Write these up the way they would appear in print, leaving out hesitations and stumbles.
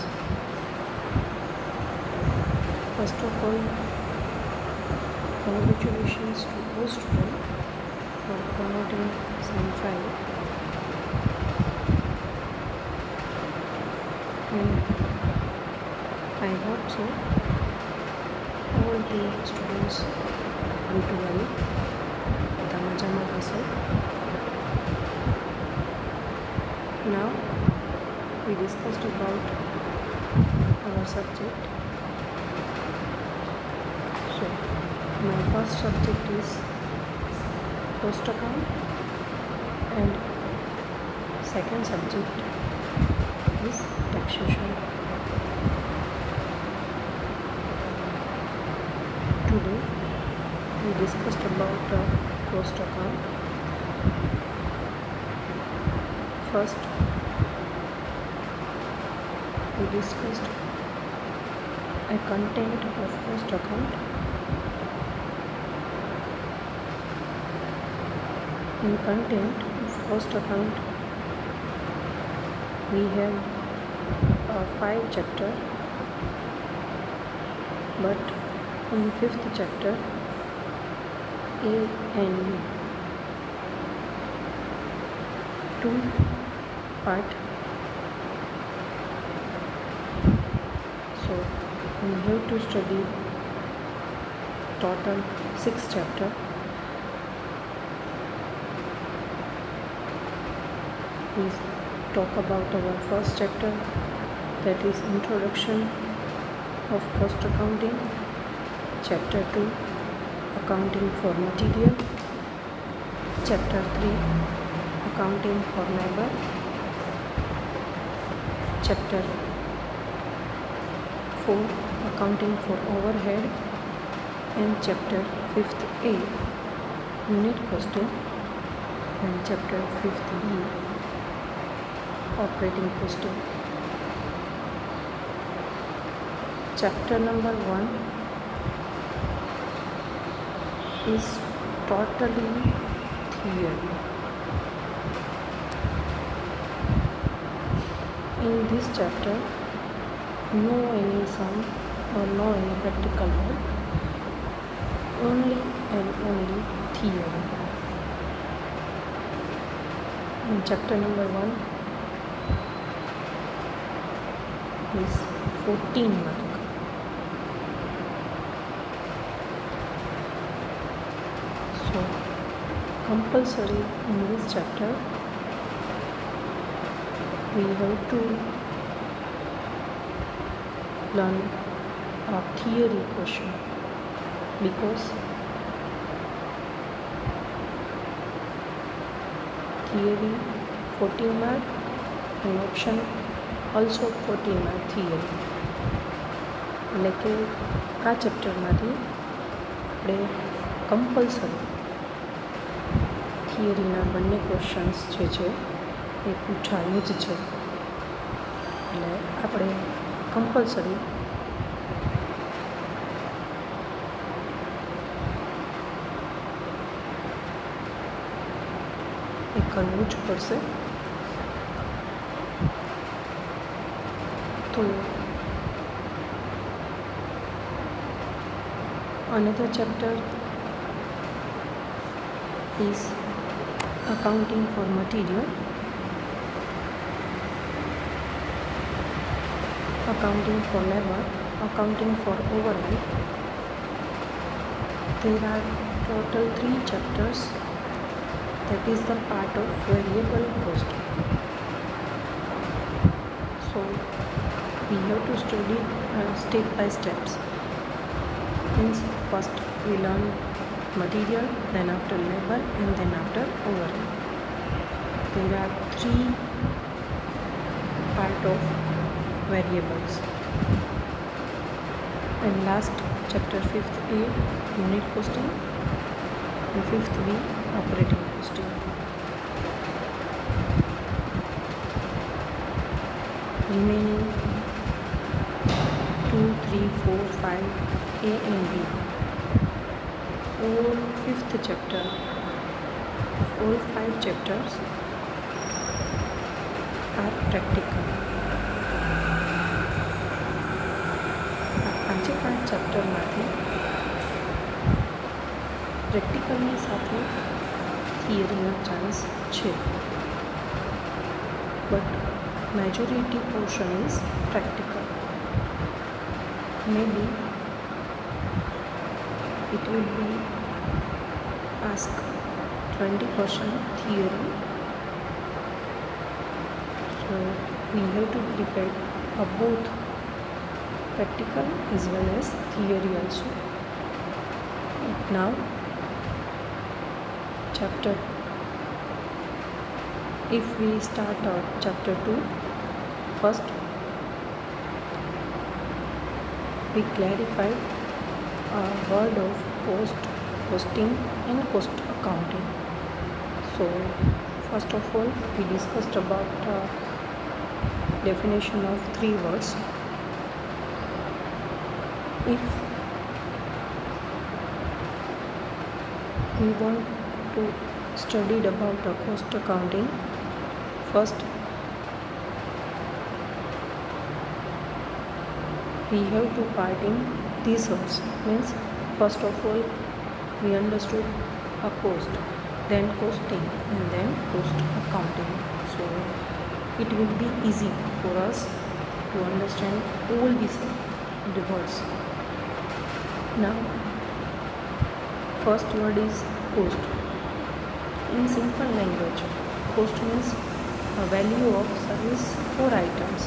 chapters. First of all, congratulations to all students for promoting Sem 5. And I hope so all the students do well. બધા મજામાં હશે. Now we discussed about our subject. So my first subject is cost account and second subject is taxation. Today we discussed about cost account. First we discussed a content of cost account. In content of cost account we have 5 chapters, but in 5th chapter A and B 2 part. So we have to study total 6 chapters. We talk about our first chapter, that is introduction of cost accounting. Chapter 2, accounting for material. Chapter 3, accounting for labor. Chapter 4, accounting for overhead. And chapter 5th A, unit costing. And chapter 5th B, operating costing. Chapter number 1 is totally theory. In this chapter, no any sum or no any practical work, only and only theory. In chapter number 1 is 14 mark. So compulsory in this chapter we have to learn a theory question, because theory 14 mark and option also 14 mark theory. એટલે કે આ ચેપ્ટરમાંથી આપણે compulsory થિયરીના બંને questions જે છે એ પૂછાયું જ છે. એટલે આપણે કમ્પલસરી એ કરવું જ પડશે. તો another chapter is accounting for material, accounting for labor, accounting for overhead. There are total 3 chapters. That is the part of variable cost. So we have to study step by steps. Means first we learn material, then after labor, and then after overhead. There are 3 part of variables. And last chapter 5th A, unit costing, and 5th B, operating costing. Remaining 2, 3, 4, 5 A and B. All 5th chapter, all 5 chapters are practical. ચેપ્ટરમાંથી પ્રેક્ટિકલની સાથે થિયરીનો chance છે, but majority portion is practical. Maybe it will be asked 20% theory, so we have to prepare both practical as well as theory also. Now chapter, if we start chapter 2, first we clarified a word of cost, costing and cost accounting. So first of all we discussed about definition of 3 words. If we want to study about cost accounting, first we have to part in these words. Means first of all we understood a cost, then costing and then cost accounting. So it will be easy for us to understand all these words. Now first word is cost. In simple language, cost means a value of service or items.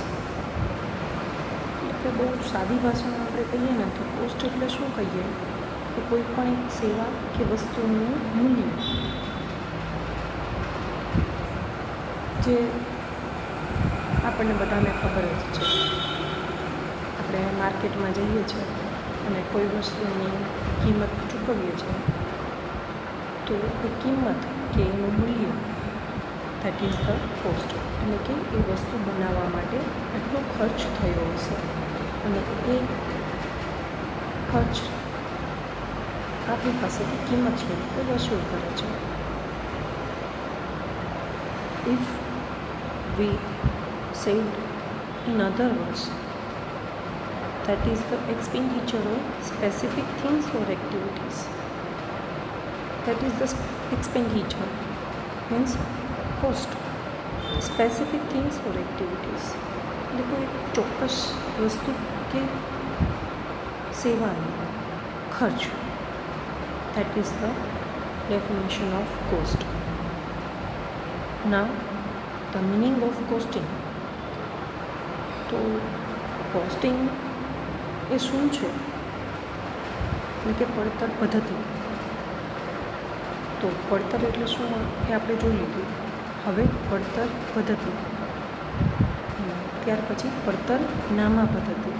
એટલે બહુ સાદી ભાષામાં આપણે કહીએ ને તો cost એટલે શું કહીએ કે કોઈ પણ એક સેવા કે વસ્તુનું મૂલ્ય જે આપણને બધાને ખબર જ છે. આપણે માર્કેટમાં જઈએ છીએ અને કોઈ વસ્તુની કિંમત ચૂકવીએ છીએ તો એ કિંમત કે એનું મૂલ્ય દેટ ઇઝ ધ કોસ્ટ. એટલે કે એ વસ્તુ બનાવવા માટે એટલો ખર્ચ થયો હશે અને એ ખર્ચ આપણી પાસેથી કિંમત છે એ વસૂલ કરે છે. If we said in other words, that is the expenditure on specific things or activities. That is the expenditure, means cost. Specific things or activities એટલે કોઈ ચોક્કસ વસ્તુ કે સેવાનો ખર્ચ. That is the definition of cost. Now the meaning of costing. તો costing એ શું છે એટલે કે પડતર પદ્ધતિ. તો પડતર એટલે શું એ આપણે જોઈ લીધું. હવે પડતર પદ્ધતિ, ત્યાર પછી પડતર નામા પદ્ધતિ.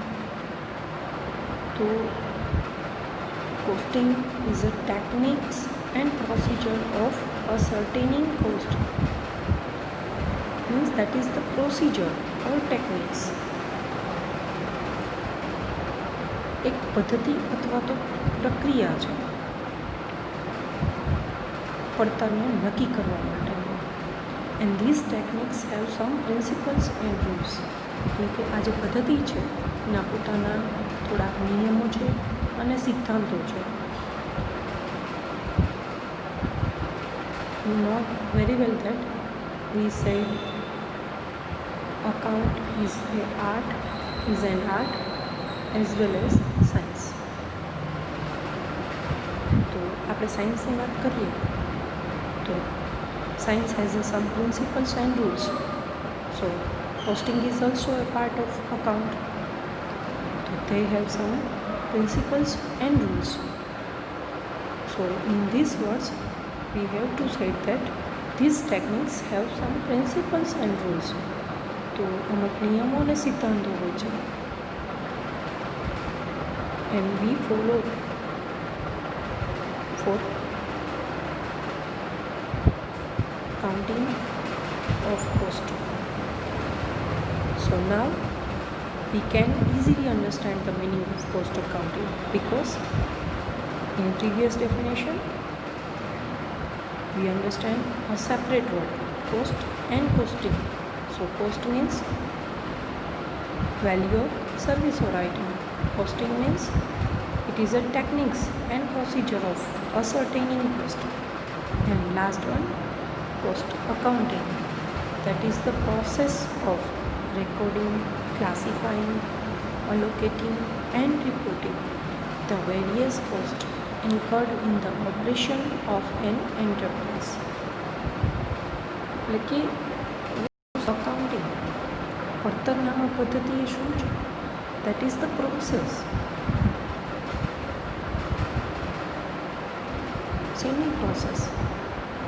તો costing is a techniques and procedure of ascertaining cost. Means that is the procedure or techniques. એક પદ્ધતિ અથવા તો પ્રક્રિયા છે પડતરને નક્કી કરવા માટેની. And this techniques have some principles and rules. એટલે કે આ જે પદ્ધતિ છે એના પોતાના થોડાક નિયમો છે અને સિદ્ધાંતો છે. You know very well that we said account is an art as well as science. તો આપણે સાયન્સની વાત કરીએ તો science has some principles and rules. So costing is also a part of account. So they have some principles and rules. So in these words we have to say that these techniques have some principles and rules. તો અમુક નિયમો અને સિદ્ધાંતો હોય છે and we follow for counting of cost. So now we can easily understand the meaning of cost accounting, because in previous definition we understand a separate word, cost and costing. So cost means value of service or item. Costing means It is a techniques and procedure of ascertaining cost. And last one, cost accounting. That is the process of recording, classifying, allocating and reporting the various costs incurred in the operation of an enterprise. એટલે કે accounting પડતરનામા પદ્ધતિ એ શું છે? That is the process. શેની process?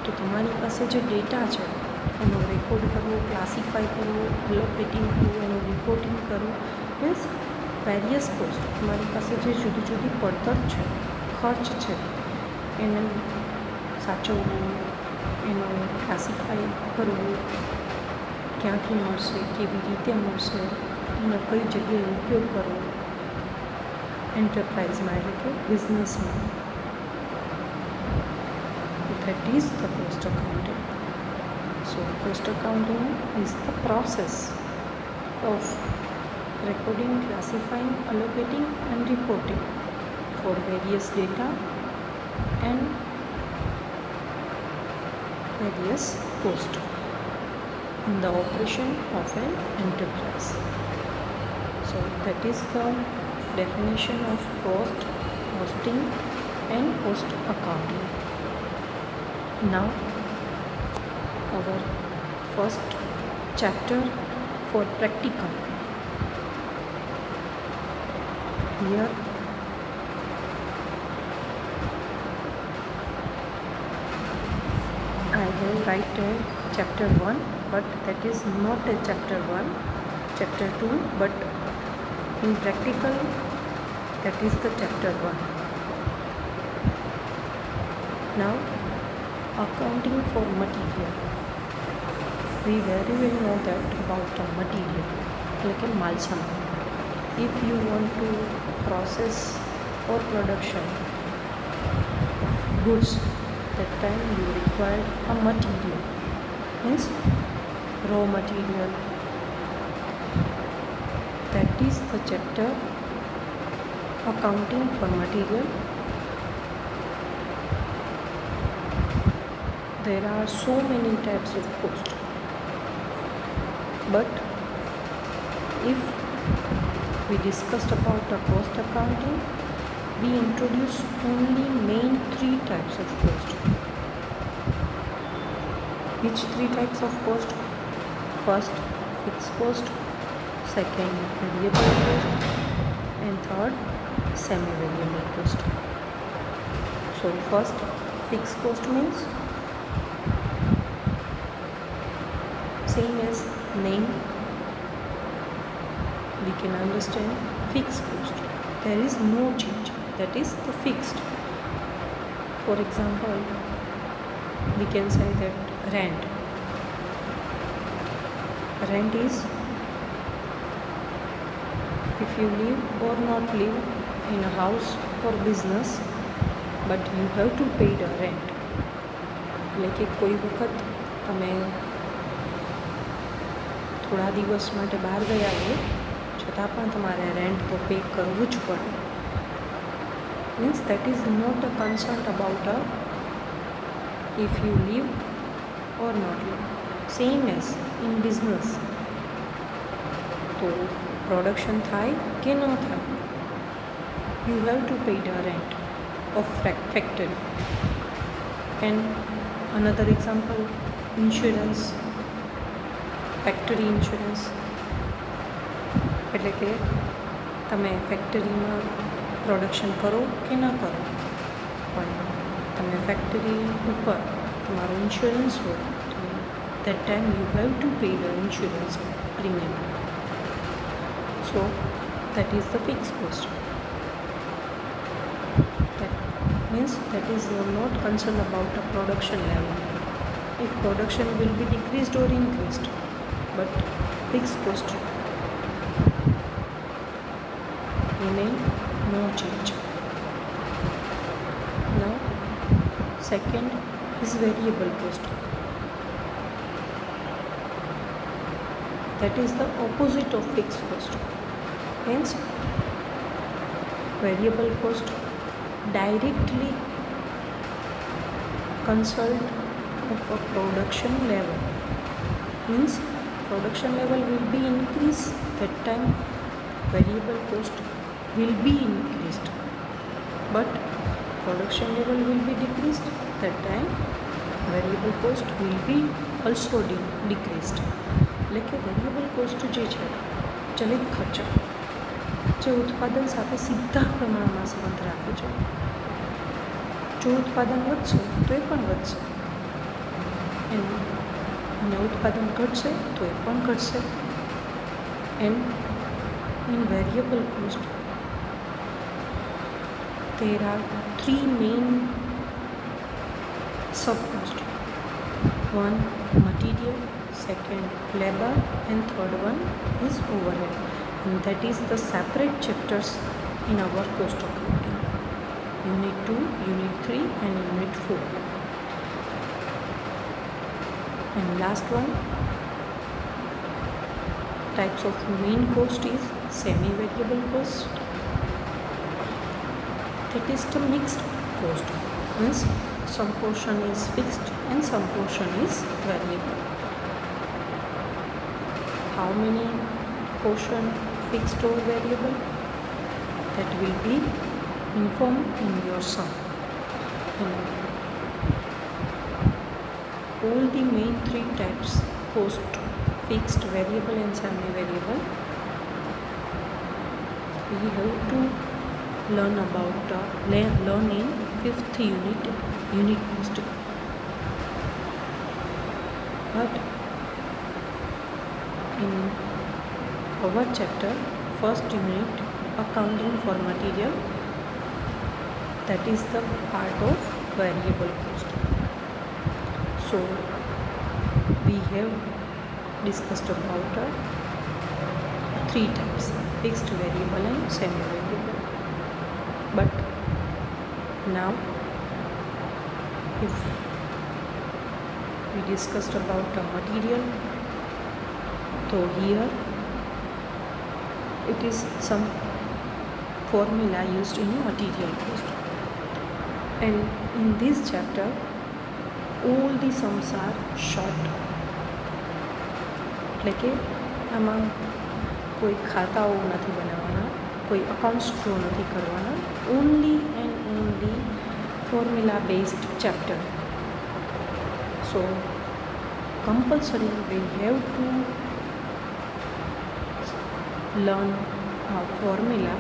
તો તમારી પાસે જે ડેટા છે એનો રેકોર્ડ કરવો, ક્લાસિફાઈ કરવો, એલોકેટિંગ કરવું, એનું રિપોર્ટિંગ કરવું, મીન્સ વેરિયસ કોસ્ટ. તમારી પાસે જે જુદી જુદી પડતર છે, ખર્ચ છે, એને સાચવવું, એનું ક્લાસિફાઈ કરવું, ક્યાંથી મળશે, કેવી રીતે મળશે, એનો કઈ જગ્યાએ ઉપયોગ કરવો એન્ટરપ્રાઇઝમાં, એટલે કે બિઝનેસમાં. That is the cost accounting. So cost accounting is the process of recording, classifying, allocating and reporting for various data and various cost in the operation of an enterprise. So that is the definition of cost, costing and cost accounting. Now our first chapter for practical. Here I will write chapter 1, but that is not a chapter 1, chapter 2, but in practical that is the chapter 1. Now accounting for material. We very well know that about the material, like a mal saman. If you want to process or production of goods, that time you require a material, means raw material. That is the chapter accounting for material. There are so many types of cost, but if we discussed about the cost accounting, we introduce only main 3 types of cost. Which 3 types of cost? First, fixed cost, second, variable cost, and third, semi-variable cost. So first, fixed cost means same as name, we can understand fixed cost. There is no change. That is the fixed. For example, we can say that rent. Rent is if you live or not live in a house or business, but you have to pay the rent. એટલે કે કોઈ વખત તમે થોડા દિવસ માટે બહાર ગયા હો, છતાં પણ તમારે રેન્ટ તો પે કરવું જ પડે. Means that is not a concern about if you live or not live. Same as in business. તો પ્રોડક્શન થાય કે ન થાય, you have to pay the rent of factory. And another example, insurance, factory insurance. એટલે કે તમે ફેક્ટરીમાં production કરો કે ન કરો, પણ તમે ફેક્ટરી ઉપર તમારો ઇન્સ્યોરન્સ હોય, તો that time you have to pay the insurance premium. So that is the fixed cost. That means that is not concerned about the production level. If production will be decreased or increased, but fixed cost remain no change. Now second is variable cost. That is the opposite of fixed cost. Means variable cost directly consult of a production level. Means production level will be increased, that time variable cost will be increased, but production level will be decreased, that time variable cost will be also decreased. એટલે કે variable cost જે છે ચલિત ખર્ચ જે ઉત્પાદન સાથે સીધા પ્રમાણમાં સંબંધ રાખે છે. જો ઉત્પાદન વધશે તો એ પણ વધશે અને ઉત્પાદન ઘટશે તો એ પણ ઘટશે. And in variable cost there are three main sub-costs. One material, second labor, and third one is overhead, and that is the separate chapters in our cost accounting, unit 2, unit 3 and unit 4. And last one, types of main cost is semi-variable cost, that is the mixed cost, means some portion is fixed and some portion is variable. How many portion fixed or variable, that will be informed in your sum. And all the main three types, cost, fixed, variable and semi-variable, we have to learn about learn in 5th unit cost. But in our chapter, first unit, accounting for material, that is the part of variable cost. So we have discussed about three types, fixed, variable and semi-variable. But now if we discussed about material, so here it is some formula used in material cost, and in this chapter all the sums are short. એટલે કે આમાં કોઈ ખાતાઓ નથી બનાવવાના, કોઈ accounts draw નથી કરવાના, only and only formula based chapter. So compulsory we have to learn a formula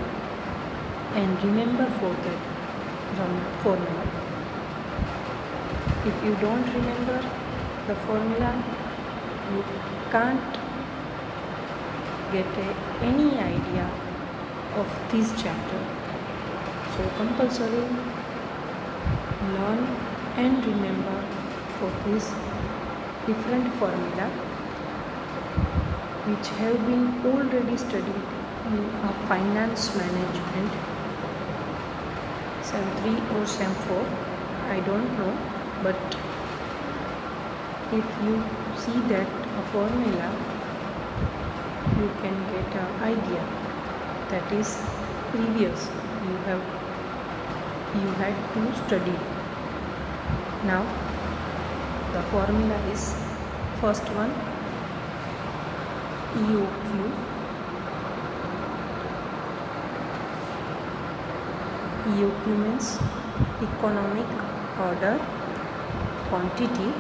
and remember for that formula. If you don't remember the formula, you can't get any idea of this chapter. So compulsory learn and remember for this different formula which have been already studied in finance management SEM 3 or SEM 4, I don't know, but if you see that formula, you can get an idea that is previous you had to study. Now the formula is, first one, EOQ. EOQ means economic order quantity,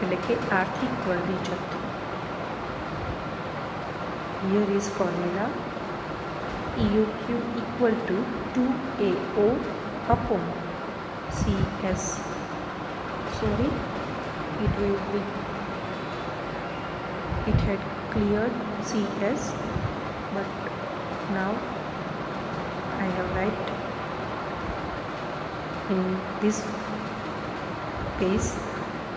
એટલે કે આર્થિક વર્દી જથ્થો. Here is formula, EOQ equal to 2AO upon CS. Sorry, it had cleared CS, but now I have write in this case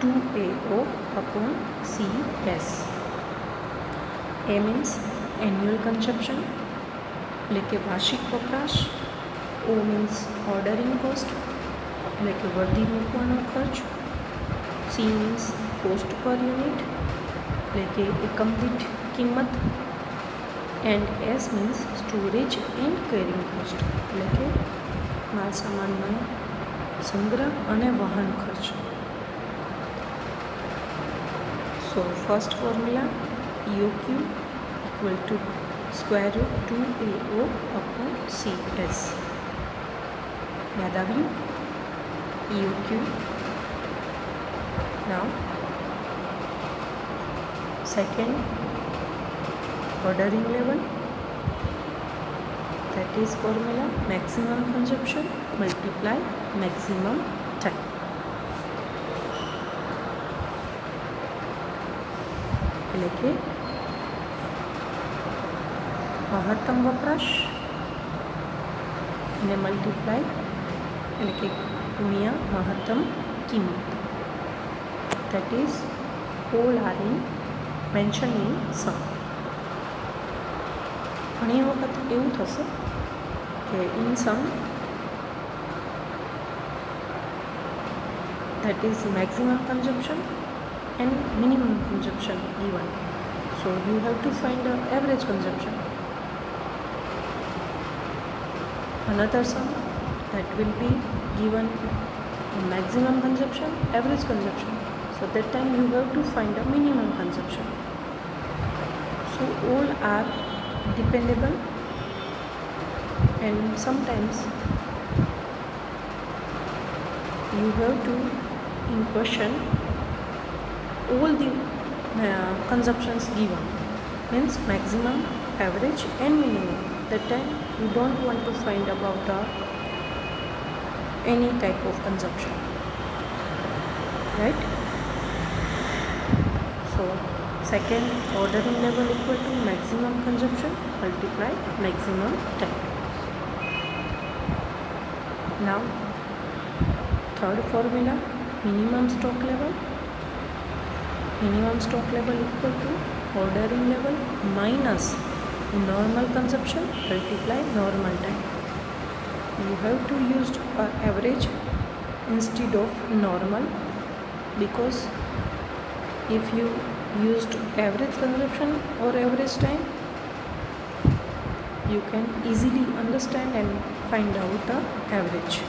2AO upon CS. A means annual consumption, એટલે કે વાર્ષિક વપરાશ. O means ordering cost, એટલે કે વર્દી મૂકવાનો ખર્ચ. C means cost per unit, એટલે કે એકમ દીઠ કિંમત. And S means storage and carrying cost, એટલે કે માલ સામાનનો સંગ્રહ અને વહન ખર્ચ. So first formula EOQ equal to square root 2AO upon CS. યાદ આવ્યું? EOQ. Now second ordering level, that is formula maximum consumption multiply maximum time. એટલે કે મહત્તમ વપરાશ અને મલ્ટીપ્લાય એટલે કે ગુણ્યા મહત્તમ કિંમત. That is all are in mentioned in sum. ઘણી વખત એવું થશે કે in sum that is maximum consumption and minimum consumption given. So you have to find the average consumption. Another sum that will be given maximum consumption, average consumption. So that time you have to find the minimum consumption. So all are dependable, and sometimes you have to in question all the consumptions given, means maximum, average and minimum. That time you don't want to find about any type of consumption, right? So second ordering level equal to maximum consumption multiply maximum time. Now third formula minimum stock level. Minimum stock level equal to ordering level minus normal consumption multiply normal time. You have to use average instead of normal, because if you used average consumption or average time, you can easily understand and find out the average.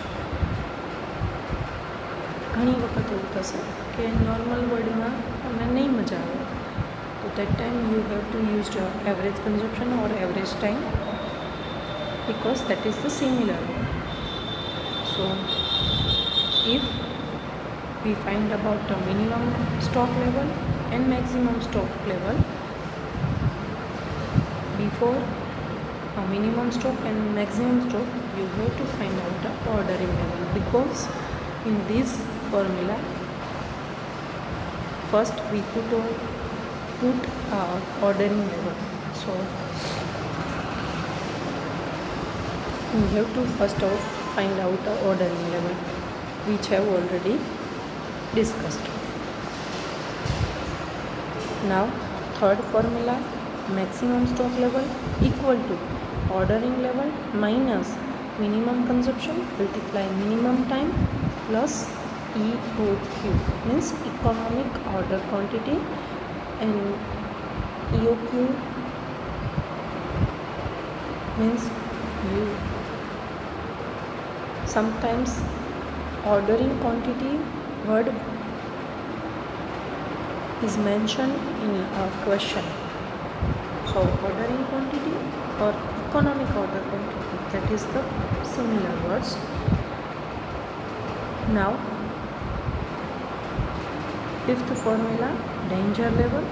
ઘણી વખત એવું થશે કે normal વર્ડમાં તમને નહીં મજા આવે, તો that time you have to use the average consumption or average time, because that is the similar one. So if we find about the minimum stock level and maximum stock level, before a minimum stock and maximum stock you have to find out the ordering level, because in this formula first we put ordering level. So we have to first off find out the ordering level, which I have already discussed. Now third formula maximum stock level equal to ordering level minus minimum consumption multiply minimum time plus EOQ, means economic order quantity, and EOQ means you sometimes ordering quantity word is mentioned in a question. So ordering quantity or economic order quantity, that is the similar words. Now fifth formula danger level.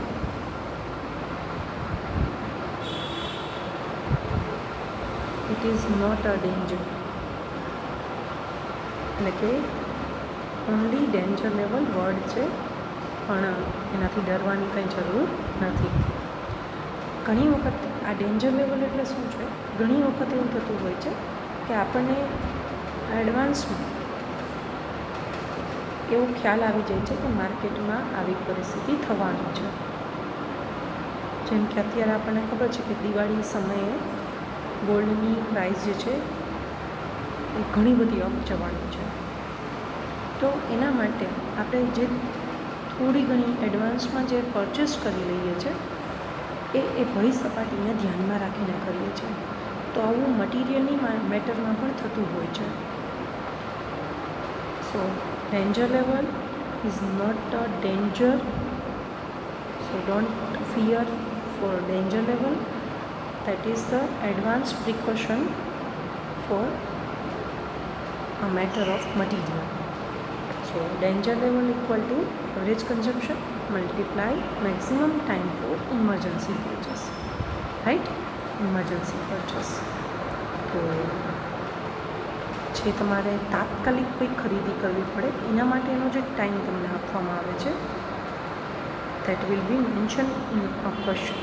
It is not a danger, એટલે કે only danger level word છે, પણ એનાથી ડરવાની કંઈ જરૂર નથી. ઘણી વખત આ ડેન્જર લેવલ એટલે શું છે? ઘણી વખત એવું થતું હોય છે કે આપણને એડવાન્સમાં એવો ખ્યાલ આવી જાય છે કે માર્કેટમાં આવી પરિસ્થિતિ થવાની છે. જેમ કે અત્યારે આપણને ખબર છે કે દિવાળી સમયે ગોલ્ડની પ્રાઇસ જે છે એ ઘણી બધી અપ જવાની છે. તો એના માટે આપણે જે થોડી ઘણી એડવાન્સમાં જે પરચેસ કરી લઈએ છીએ એ ભરી સપાટીને ધ્યાનમાં રાખીને કરીએ છીએ. તો આવું મટીરિયલની મેટરમાં પણ થતું હોય છે. સો danger level is not a danger, so don't fear for danger level. That is the advanced precaution for a matter of material. So danger level equal to average consumption multiply maximum time for emergency purchase, right? Emergency purchase. તો જે તમારે તાત્કાલિક કોઈ ખરીદી કરવી પડે એના માટેનો જે ટાઈમ તમને આપવામાં આવે છે that will be mentioned in a question.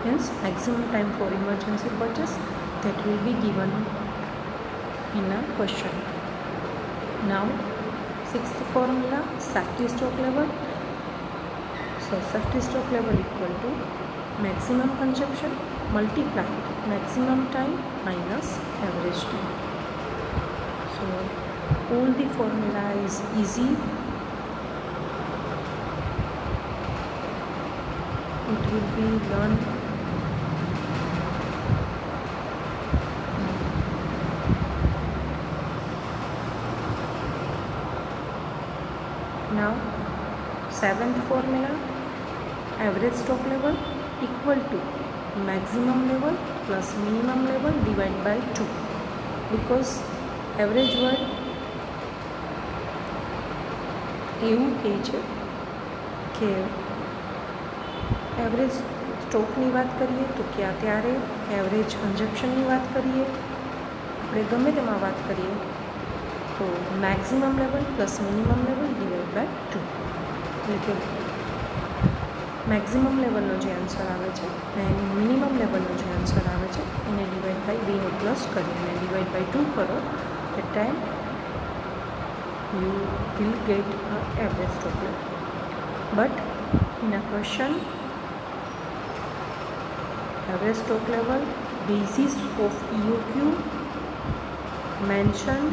Hence maximum time for emergency purchase that will be given in a question. Now sixth formula, safety stock level. So safety stock level equal to maximum consumption multiplied maximum time minus average time. So all the formula is easy. It will be learned now. Seventh formula, average stock level equal to maximum level plus minimum level divided by 2, because average word એવું કહે છે કે average સ્ટોકની વાત કરીએ તો ક્યાં ત્યારે average કન્ઝપ્શનની વાત કરીએ, આપણે ગમે તેમાં વાત કરીએ તો maximum level plus minimum level divide by 2, એટલે કે મેક્સિમમ લેવલનો જે આન્સર આવે છે અને મિનિમમ લેવલનો જે આન્સર આવે છે એને ડિવાઇડ બાય 2 પ્લસ કરી અને ડિવાઇડ બાય 2 કરો, that time you will get an average stock level. But in a question, average stock level basis of EOQ mentioned,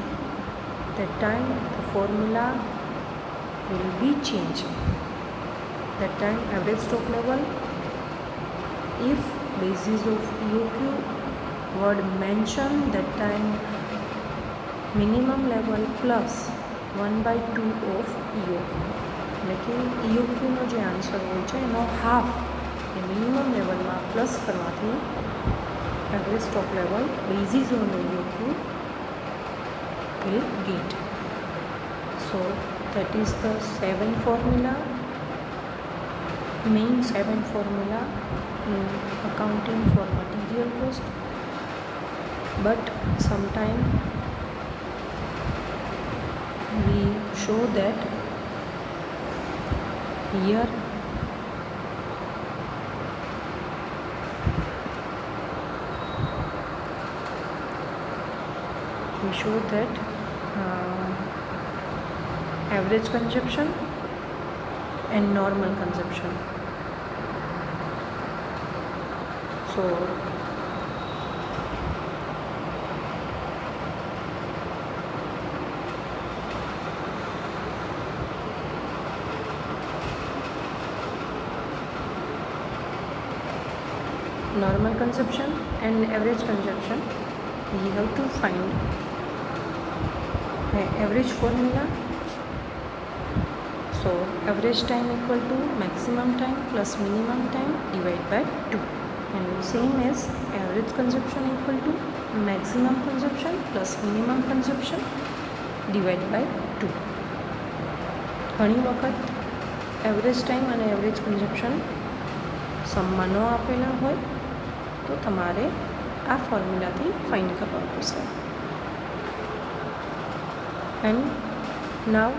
that time the formula will be changed. That time average stock level, if basis of EOQ word mentioned, that time minimum level plus 1/2 of EOQ, એટલે કે EOQનો જે answer હોય છે એનો half એ minimum લેવલમાં plus કરવાથી average stock level basis on EOQ will get. So that is the 7 formula, main 7 formula in accounting for material cost. But sometime we show that here we show that average consumption and normal consumption. So normal consumption and average consumption, we have to find average formula. So average time equal to maximum time plus minimum time divided by 2, and same as average consumption equal to maximum consumption plus minimum consumption divided by 2. ઘણી વખત average time અને average consumption સમમાં ન આપેલા હોય તો તમારે આ ફોર્મ્યુલાથી find કરવા પડશે. And now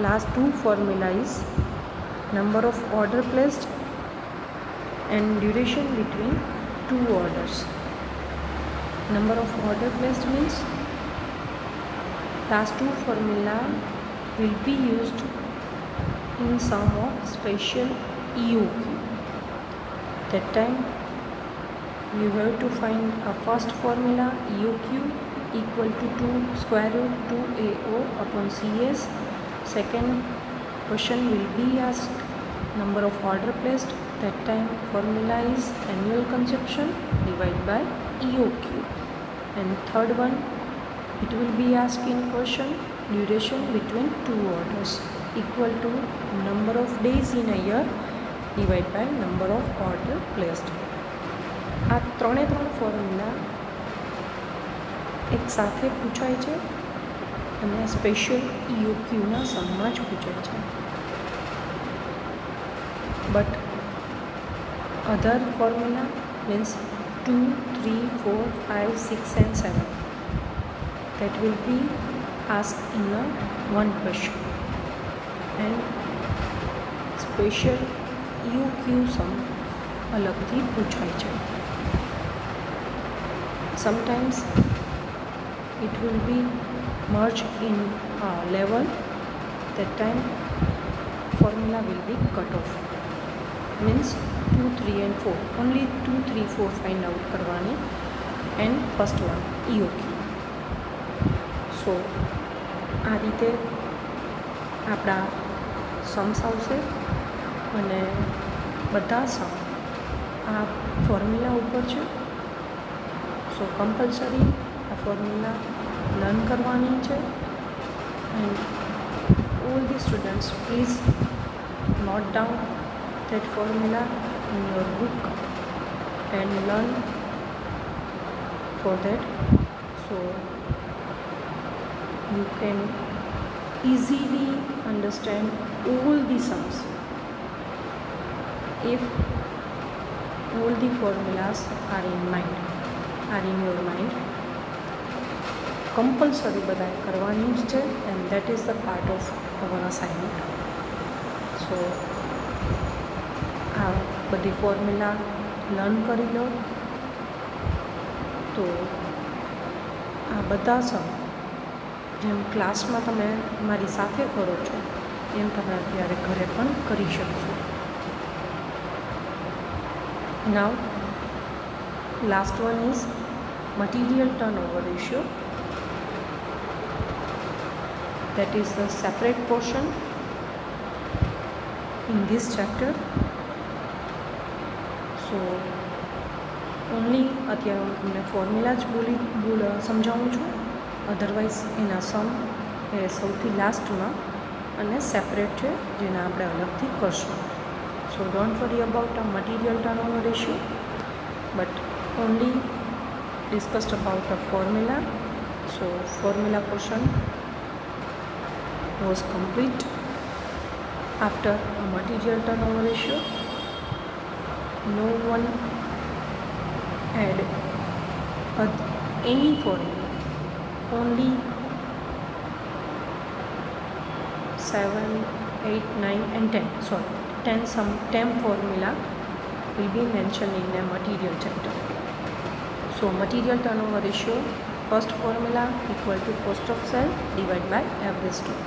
last two formula is number of order placed and duration between two orders. Number of order placed means last two formula will be used in some of special EOQ. That time you have to find a first formula EOQ equal to 2 square root 2AO upon CS. Second question will be asked number of order placed, that time formula is annual consumption divided by EOQ. And third one, it will be asked in question, duration between two orders equal to number of days in a year divided by number of order placed. આ ત્રણે ત્રણ formula એક સાથે પૂછાય છે અને special EOQના સમમાં જ પૂછાય છે. But other formula means 2, 3, 4, 5, 6 and 7 that will be asked in a one question, and special EOQ sum અલગથી પૂછાય છે. Sometimes it will be merged in level, that time formula will be cut off, means 2, 3 and 4 only 2, 3, 4 find out કરવાની, and first one EOQ. સો આ રીતે આપણા Sam's આવશે અને બધા સમ આ ફોર્મ્યુલા ઉપર છે. સો કમ્પલસરી આ ફોર્મ્યુલા લર્ન કરવાની છે. And all the students please note down that formula in your book and learn for that, so you can easily understand all the sums if all the formulas are in your mind. Compulsory બધાએ કરવાની જ છે, and that is the part of our assignment. So આ બધી formula learn કરી લો તો આ બધા સમ જેમ ક્લાસમાં તમે મારી સાથે કરો છો એમ તમે અત્યારે ઘરે પણ કરી શકશો. Now last one is material turnover ratio. That is the separate portion in this chapter. So only અત્યારે હું તમને ફોર્મ્યુલા જ સમજાવું છું, અધરવાઇઝ એના સમ એ સૌથી લાસ્ટમાં અને સેપરેટ છે જેને આપણે અલગથી કરશું. સો don't worry about a material turnover ratio, but only discussed about a formula. So formula portion was complete. After a material turnover ratio, no one had any formula, only 7, 8, 9 and 10, sorry 10 formula will be mentioned in the material chapter. So material turnover ratio, first formula equal to cost of sale divided by average stock.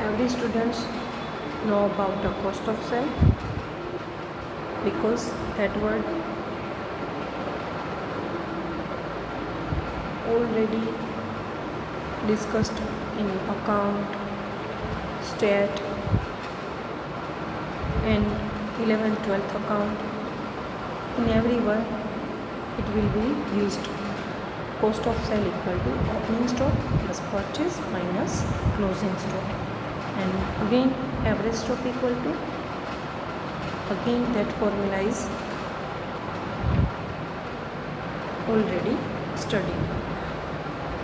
Every students know about the cost of sale because that word already discussed in account, stat and 11th 12th account. In every word it will be used. Cost of sale equal to opening stock plus purchase minus closing stock, and again average stock equal to, again that formula is already studied.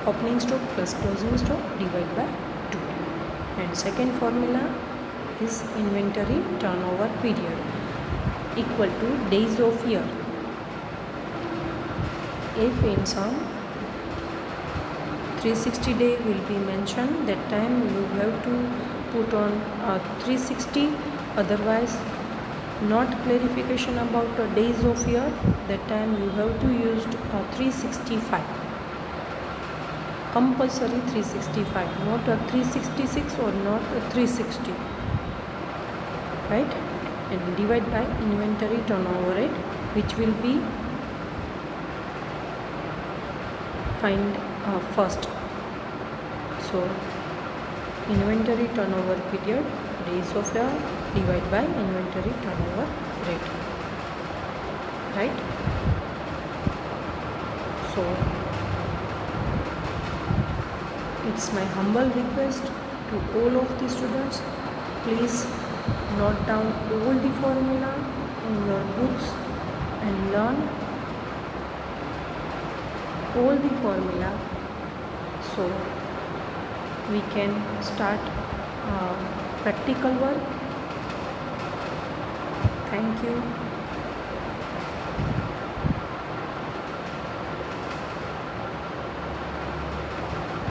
Opening stock plus closing stock divided by 2, and second formula is inventory turnover period equal to days of year. If in some 360 day will be mentioned, that time you have to put on 360, otherwise not clarification about the days of year, that time you have to use 365, compulsory 365, not a 366 or not a 360, right? And divide by inventory turnover rate, which will be find first. So inventory turnover period, days of year divided by inventory turnover rate, right? So it's my humble request to all of the students, please note down all the formula in your books and learn all the formula so we can start practical work. Thank you.